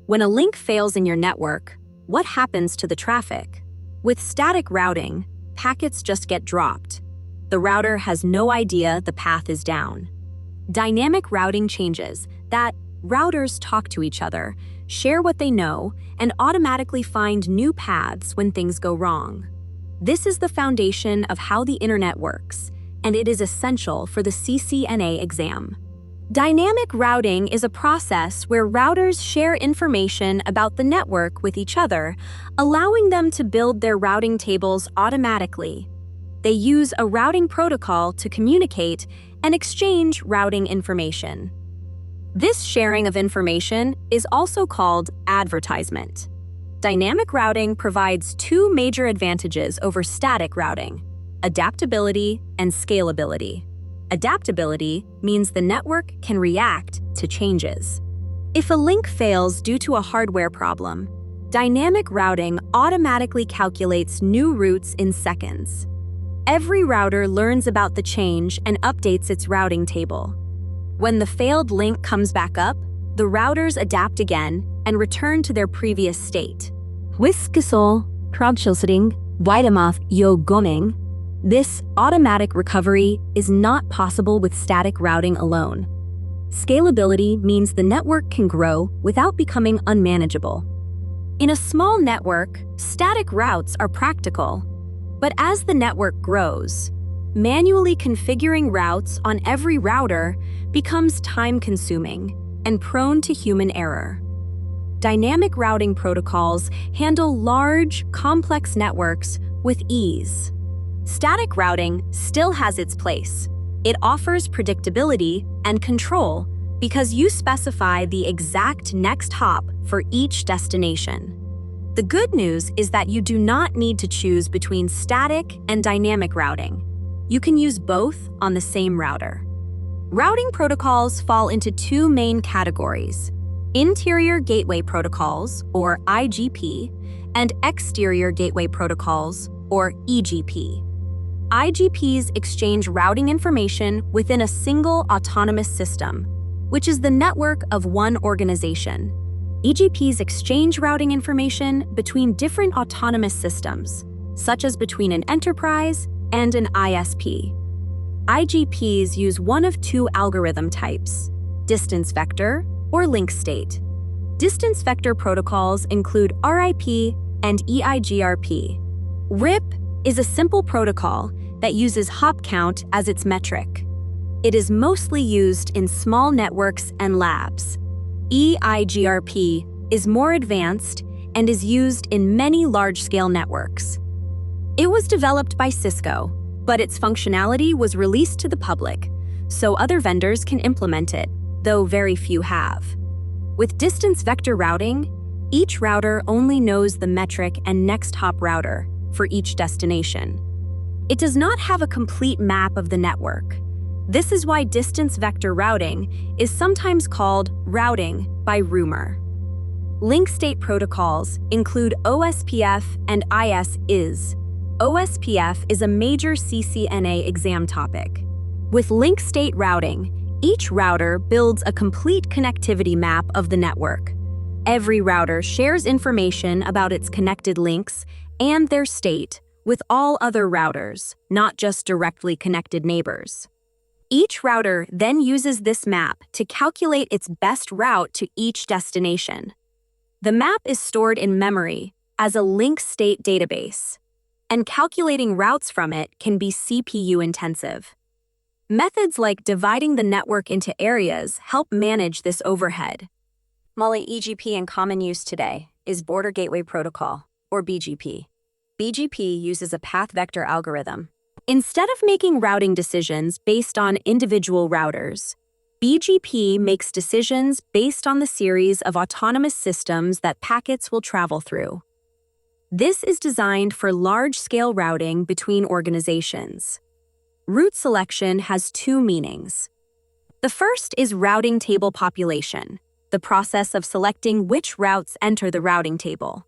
When a link fails in your network, what happens to the traffic? With static routing, packets just get dropped. The router has no idea the path is down. Dynamic routing changes that routers talk to each other, share what they know, and automatically find new paths when things go wrong. This is the foundation of how the internet works, and it is essential for the CCNA exam. Dynamic routing is a process where routers share information about the network with each other, allowing them to build their routing tables automatically. They use a routing protocol to communicate and exchange routing information. This sharing of information is also called advertisement. Dynamic routing provides two major advantages over static routing: adaptability and scalability. Adaptability means the network can react to changes. If a link fails due to a hardware problem, dynamic routing automatically calculates new routes in seconds. Every router learns about the change and updates its routing table. When the failed link comes back up, the routers adapt again and return to their previous state. This automatic recovery is not possible with static routing alone. Scalability means the network can grow without becoming unmanageable. In a small network, static routes are practical. But as the network grows, manually configuring routes on every router becomes time-consuming and prone to human error. Dynamic routing protocols handle large, complex networks with ease. Static routing still has its place. It offers predictability and control because you specify the exact next hop for each destination. The good news is that you do not need to choose between static and dynamic routing. You can use both on the same router. Routing protocols fall into two main categories: interior gateway protocols, or IGP, and exterior gateway protocols, or EGP. IGPs exchange routing information within a single autonomous system, which is the network of one organization. EGPs exchange routing information between different autonomous systems, such as between an enterprise and an ISP. IGPs use one of two algorithm types: distance vector or link state. Distance vector protocols include RIP and EIGRP. RIP is a simple protocol that uses hop count as its metric. It is mostly used in small networks and labs. EIGRP is more advanced and is used in many large-scale networks. It was developed by Cisco, but its functionality was released to the public, so other vendors can implement it, though very few have. With distance vector routing, each router only knows the metric and next hop router for each destination. It does not have a complete map of the network. This is why distance vector routing is sometimes called routing by rumor. Link state protocols include OSPF and IS-IS. OSPF is a major CCNA exam topic. With link state routing, each router builds a complete connectivity map of the network. Every router shares information about its connected links and their state with all other routers, not just directly connected neighbors. Each router then uses this map to calculate its best route to each destination. The map is stored in memory as a link state database, and calculating routes from it can be CPU intensive. Methods like dividing the network into areas help manage this overhead. EGP in common use today is Border Gateway Protocol, or BGP. BGP uses a path vector algorithm. Instead of making routing decisions based on individual routers, BGP makes decisions based on the series of autonomous systems that packets will travel through. This is designed for large-scale routing between organizations. Route selection has two meanings. The first is routing table population, the process of selecting which routes enter the routing table.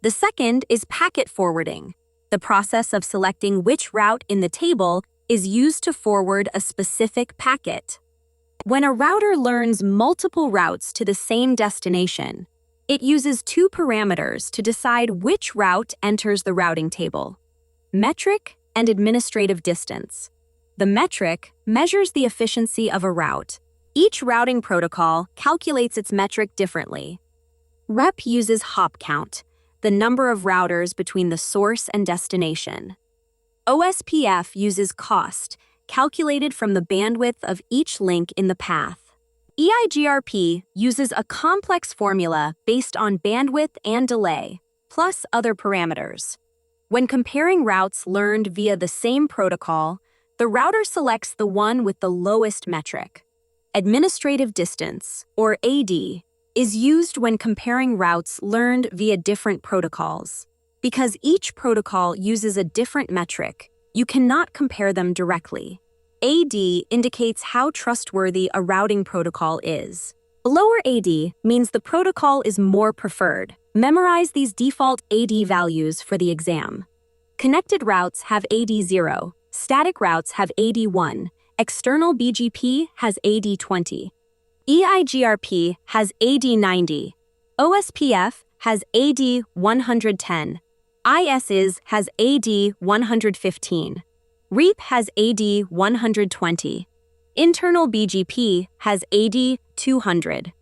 The second is packet forwarding, the process of selecting which route in the table is used to forward a specific packet. When a router learns multiple routes to the same destination, It uses two parameters to decide which route enters the routing table: metric and administrative distance. The metric measures the efficiency of a route. Each routing protocol calculates its metric differently. REP uses hop count, the number of routers between the source and destination. OSPF uses cost, calculated from the bandwidth of each link in the path. EIGRP uses a complex formula based on bandwidth and delay, plus other parameters. When comparing routes learned via the same protocol, the router selects the one with the lowest metric. Administrative distance, or AD, is used when comparing routes learned via different protocols. Because each protocol uses a different metric, you cannot compare them directly. AD indicates how trustworthy a routing protocol is. Lower AD means the protocol is more preferred. Memorize these default AD values for the exam. Connected routes have AD0, static routes have AD1, external BGP has AD20. EIGRP has AD90, OSPF has AD110, ISIS has AD115. REP has AD120. Internal BGP has AD200.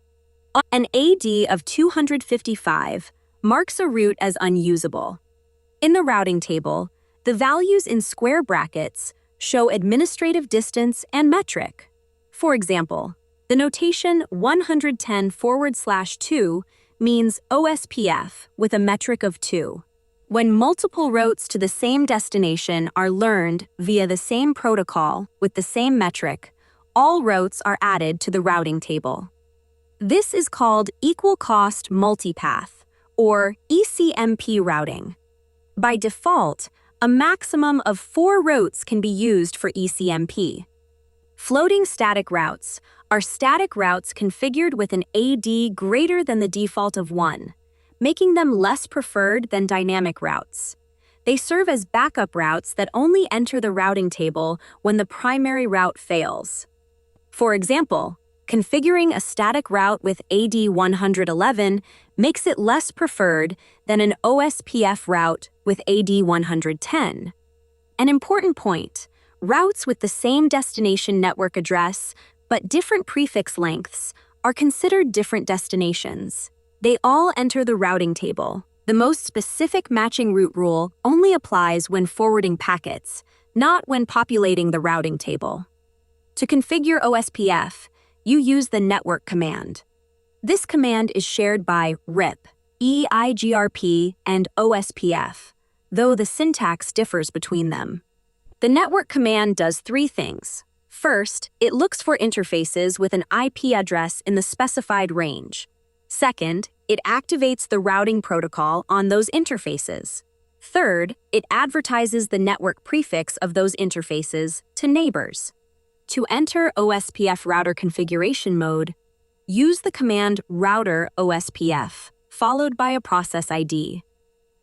An AD of 255 marks a route as unusable. In the routing table, the values in square brackets show administrative distance and metric. For example, the notation 110/2 means OSPF with a metric of 2. When multiple routes to the same destination are learned via the same protocol with the same metric, all routes are added to the routing table. This is called equal cost multipath, or ECMP routing. By default, a maximum of 4 routes can be used for ECMP. Floating static routes are static routes configured with an AD greater than the default of 1. Making them less preferred than dynamic routes. They serve as backup routes that only enter the routing table when the primary route fails. For example, configuring a static route with AD111 makes it less preferred than an OSPF route with AD110. An important point: routes with the same destination network address but different prefix lengths are considered different destinations. They all enter the routing table. The most specific matching route rule only applies when forwarding packets, not when populating the routing table. To configure OSPF, you use the network command. This command is shared by RIP, EIGRP, and OSPF, though the syntax differs between them. The network command does 3 things. First, it looks for interfaces with an IP address in the specified range. Second, it activates the routing protocol on those interfaces. Third, it advertises the network prefix of those interfaces to neighbors. To enter OSPF router configuration mode, use the command router OSPF, followed by a process ID.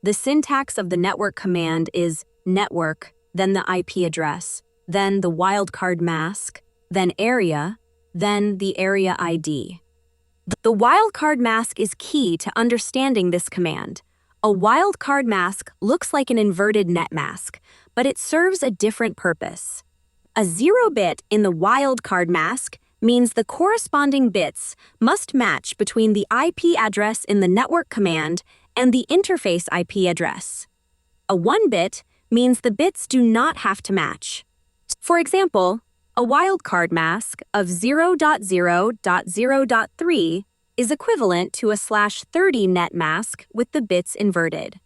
The syntax of the network command is network, then the IP address, then the wildcard mask, then area, then the area ID. The wildcard mask is key to understanding this command. A wildcard mask looks like an inverted net mask, but it serves a different purpose. A 0 bit in the wildcard mask means the corresponding bits must match between the IP address in the network command and the interface IP address. A 1 bit means the bits do not have to match. For example, a wildcard mask of 0.0.0.3 is equivalent to a /30 net mask with the bits inverted.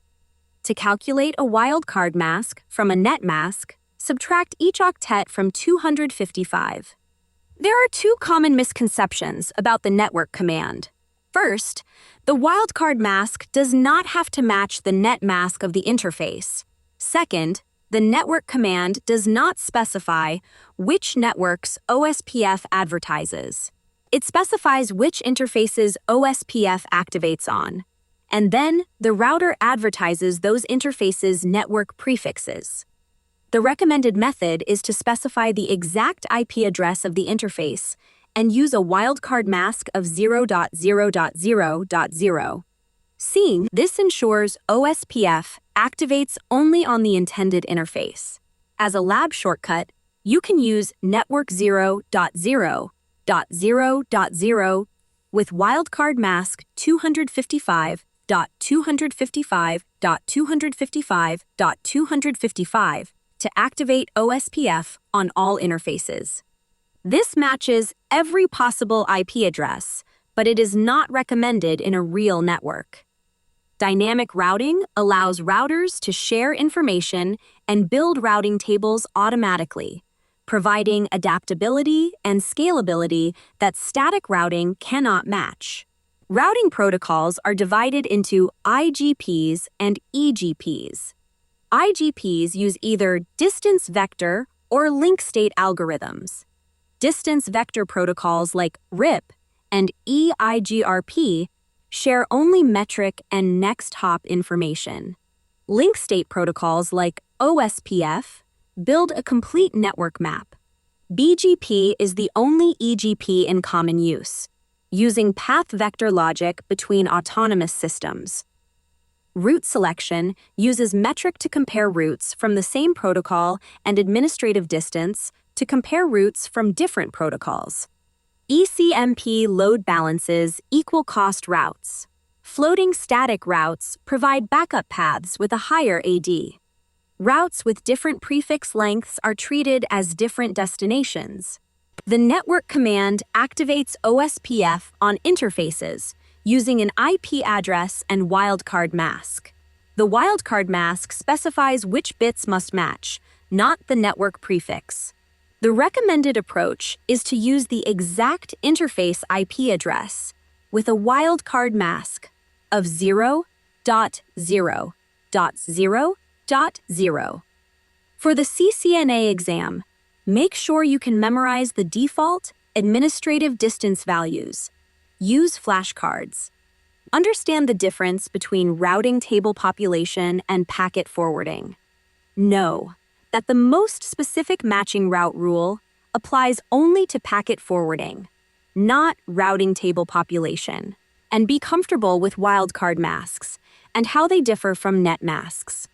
To calculate a wildcard mask from a net mask, subtract each octet from 255. There are 2 common misconceptions about the network command. First, the wildcard mask does not have to match the net mask of the interface. Second, the network command does not specify which networks OSPF advertises. It specifies which interfaces OSPF activates on, and then the router advertises those interfaces' network prefixes. The recommended method is to specify the exact IP address of the interface and use a wildcard mask of 0.0.0.0. Seeing this ensures OSPF activates only on the intended interface. As a lab shortcut, you can use network 0.0.0.0 with wildcard mask 255.255.255.255 to activate OSPF on all interfaces. This matches every possible IP address, but it is not recommended in a real network. Dynamic routing allows routers to share information and build routing tables automatically, providing adaptability and scalability that static routing cannot match. Routing protocols are divided into IGPs and EGPs. IGPs use either distance vector or link state algorithms. Distance vector protocols like RIP and EIGRP share only metric and next hop information. Link state protocols like OSPF build a complete network map. BGP is the only EGP in common use, using path vector logic between autonomous systems. Route selection uses metric to compare routes from the same protocol and administrative distance to compare routes from different protocols. ECMP load balances equal cost routes. Floating static routes provide backup paths with a higher AD. Routes with different prefix lengths are treated as different destinations. The network command activates OSPF on interfaces using an IP address and wildcard mask. The wildcard mask specifies which bits must match, not the network prefix. The recommended approach is to use the exact interface IP address with a wildcard mask of 0.0.0.0. For the CCNA exam, make sure you can memorize the default administrative distance values. Use flashcards. Understand the difference between routing table population and packet forwarding. Know that the most specific matching route rule applies only to packet forwarding, not routing table population, and be comfortable with wildcard masks and how they differ from net masks.